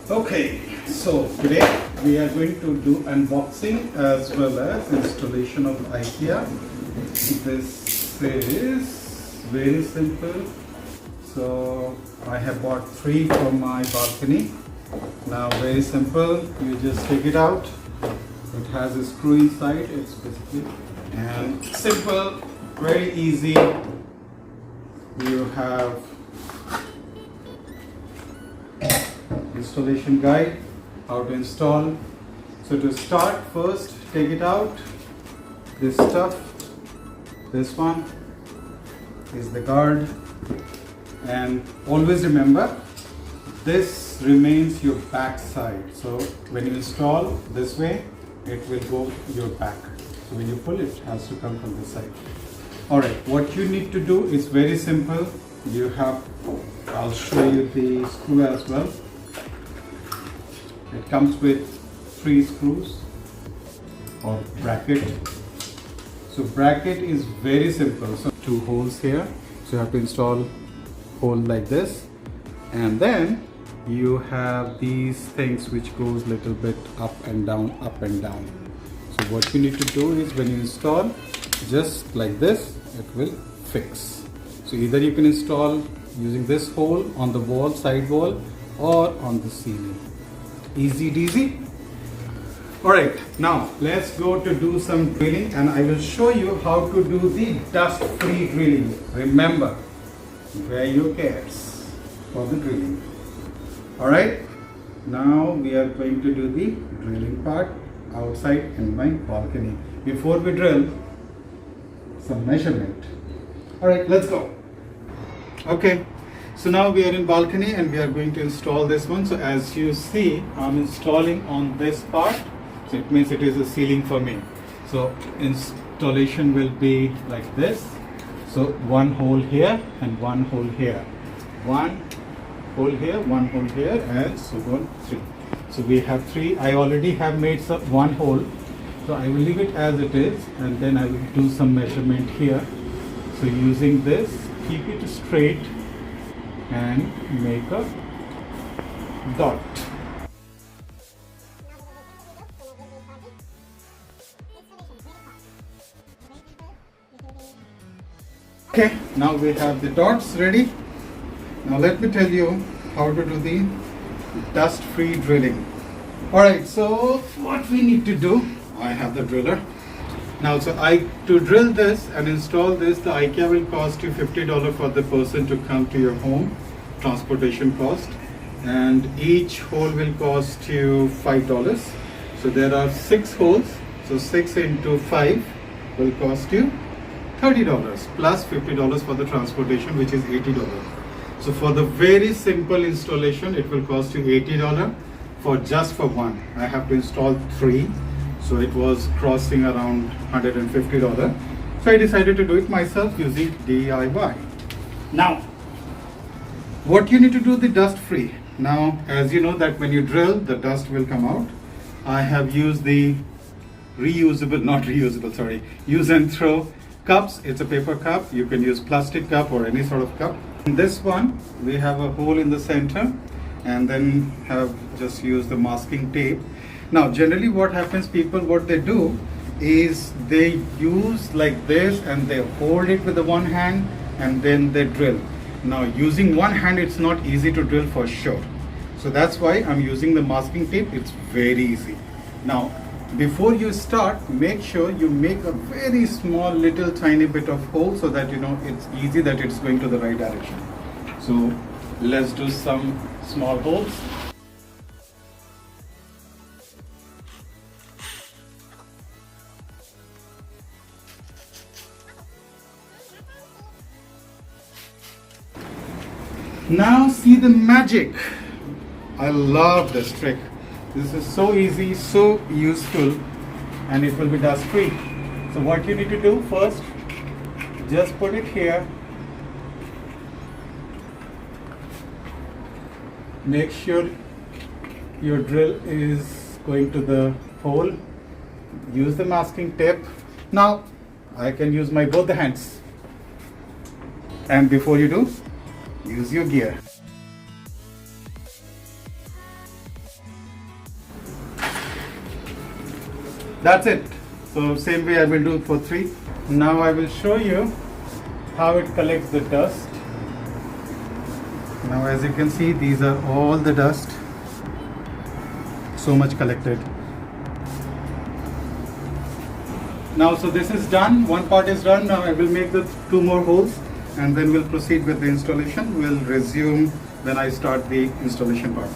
Okay, so today we are going to do unboxing as well as installation of Ikea. This is very simple. So I have bought 3 from my balcony. Now very simple, you just take it out. It has a screw inside, it's basically, and simple, very easy. You have installation guide, how to install. So to start, first take it out. This stuff, this one is the guard, and always remember this remains your back side. So when you install this way, it will go your back. So when you pull, it has to come from this side. Alright, what you need to do is very simple. You have, I'll show you the screw as well. It comes with 3 screws or bracket. So bracket is very simple. So 2 holes here. So you have to install hole like this, and then you have these things which goes little bit up and down, up and down. So what you need to do is when you install, just like this, it will fix. So either you can install using this hole on the wall, side wall, or on the ceiling. Easy peasy. Alright, now let's go to do some drilling, and I will show you how to do the dust-free drilling. Remember, wear your cares for the drilling. Alright, now we are going to do the drilling part outside in my balcony. Before we drill, some measurement. Alright, let's go. Okay, so now we are in balcony and we are going to install this one. So as you see, I'm installing on this part. So it means it is a ceiling for me. So installation will be like this. So 1 hole here and 1 hole here. 1 hole here, 1 hole here, and so on 3. So we have 3. I already have made 1 hole. So I will leave it as it is, and then I will do some measurement here. So using this, keep it straight and make a dot. Okay, now we have the dots ready. Now let me tell you how to do the dust-free drilling. Alright, so what we need to do, I have the driller. Now to drill this and install this, the Ikea will cost you $50 for the person to come to your home, transportation cost, and each hole will cost you $5. So there are 6 holes, so 6 into 5 will cost you $30 plus $50 for the transportation, which is $80. So for the very simple installation, it will cost you $80 for just for one. I have to install 3, so it was crossing around $150. So I decided to do it myself using DIY. Now, what you need to do the dust free. Now, as you know that when you drill, the dust will come out. I have used the use and throw cups. It's a paper cup. You can use plastic cup or any sort of cup. In this one, we have a hole in the center, and then have just used the masking tape. Now, generally what happens, people, what they do is they use like this and they hold it with the one hand and then they drill. Now, using one hand, it's not easy to drill for sure. So that's why I'm using the masking tape. It's very easy. Now, before you start, make sure you make a very small little tiny bit of hole so that you know it's easy that it's going to the right direction. So let's do some small holes. Now see the magic. I love this trick. This is so easy, so useful, and it will be dust free. So what you need to do first, just put it here. Make sure your drill is going to the hole. Use the masking tape. Now I can use my both the hands. And before you do, use your gear. That's it. So same way I will do for 3. Now I will show you how it collects the dust. Now as you can see, these are all the dust. So much collected. Now so this is done. One part is done. Now I will make the 2 more holes and then we'll proceed with the installation. We'll resume when I start the installation part.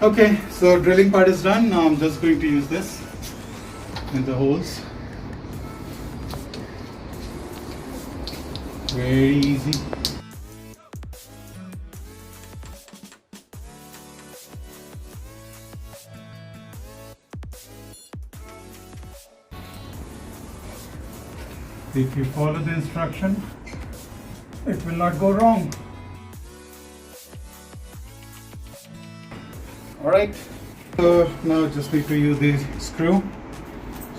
Okay, so drilling part is done. Now I'm just going to use this in the holes. Very easy. If you follow the instruction, it will not go wrong. Alright, so now just need to use the screw.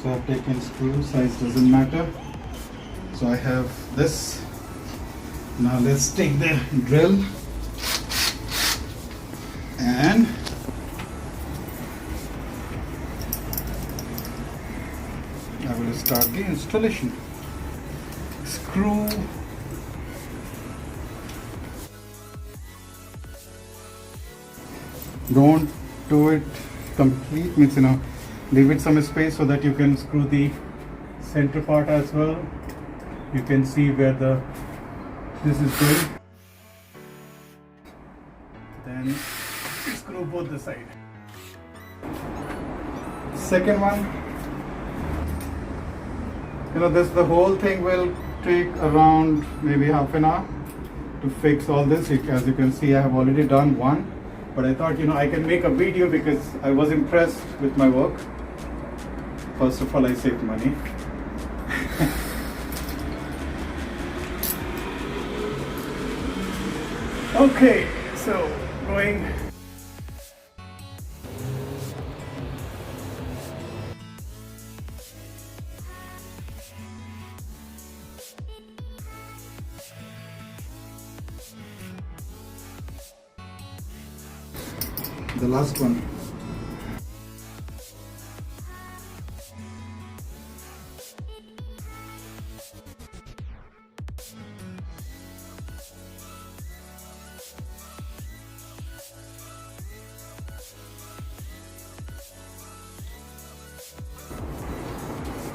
So I've taken screw, size doesn't matter. So I have this. Now let's take the drill and I will start the installation. Screw. Don't do it complete, means leave it some space so that you can screw the center part as well. You can see where this is going. Then screw both the side. Second one, the whole thing will take around maybe half an hour to fix all this. As you can see, I have already done one. But I thought, I can make a video because I was impressed with my work. First of all, I saved money. Okay, so going. The last one.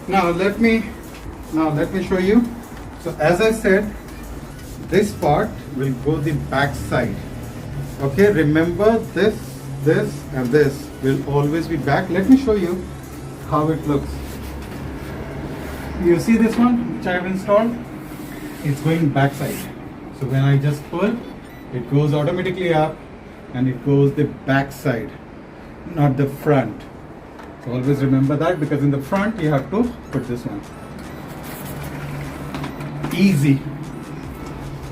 Now let me show you. So as I said, this part will go the back side. Okay, remember this and this will always be back. Let me show you how it looks. You see this one which I have installed? It's going back side. So when I just pull, it goes automatically up and it goes the back side, not the front. So always remember that, because in the front you have to put this one. Easy.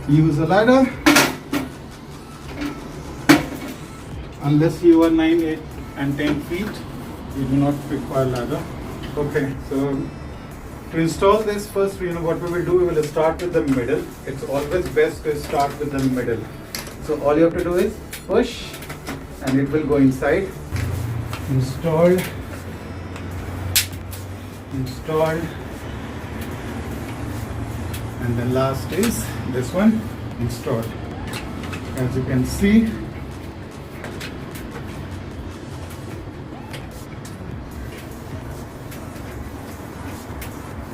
Use a ladder. Unless you are 9, 8 and 10 feet, you do not require ladder. Okay, so to install this, first what we will do, we will start with the middle. It's always best to start with the middle. So all you have to do is push and it will go inside. Installed. And the last is this one, installed. As you can see,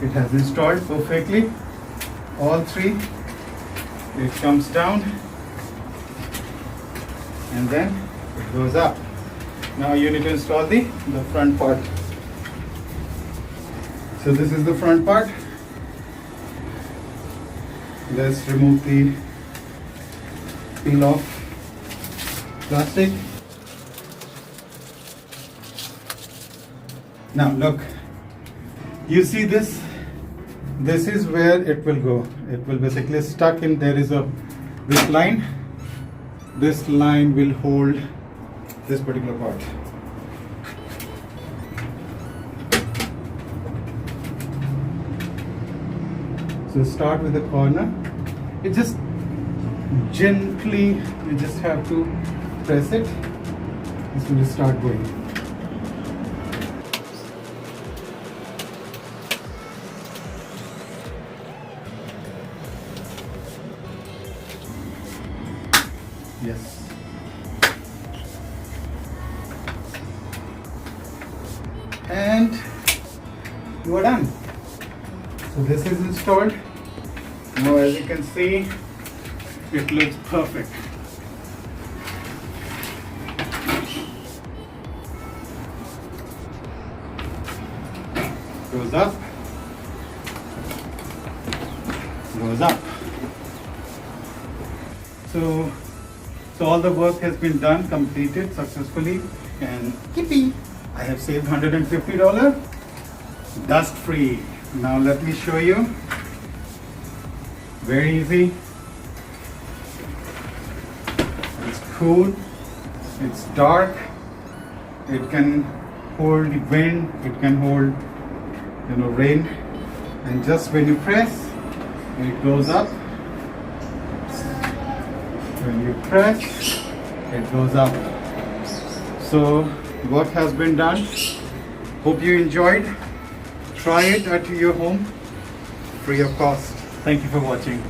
it has installed perfectly, all 3. It comes down and then it goes up. Now you need to install the front part. So this is the front part. Let's remove the peel off plastic. Now look, you see this? This is where it will go. It will basically stuck in, there is this line. This line will hold this particular part. So start with the corner. You just gently, you just have to press it. This will start going. Yes. And you are done. So this is installed. Now as you can see, it looks perfect. Goes up. Goes up. So all the work has been done, completed successfully, and yippee! I have saved $150, dust free. Now let me show you. Very easy. It's cool. It's dark. It can hold wind. It can hold, rain. And just when you press, it goes up. When you press, it goes up. So work has been done. Hope you enjoyed. Try it at your home free of cost. Thank you for watching.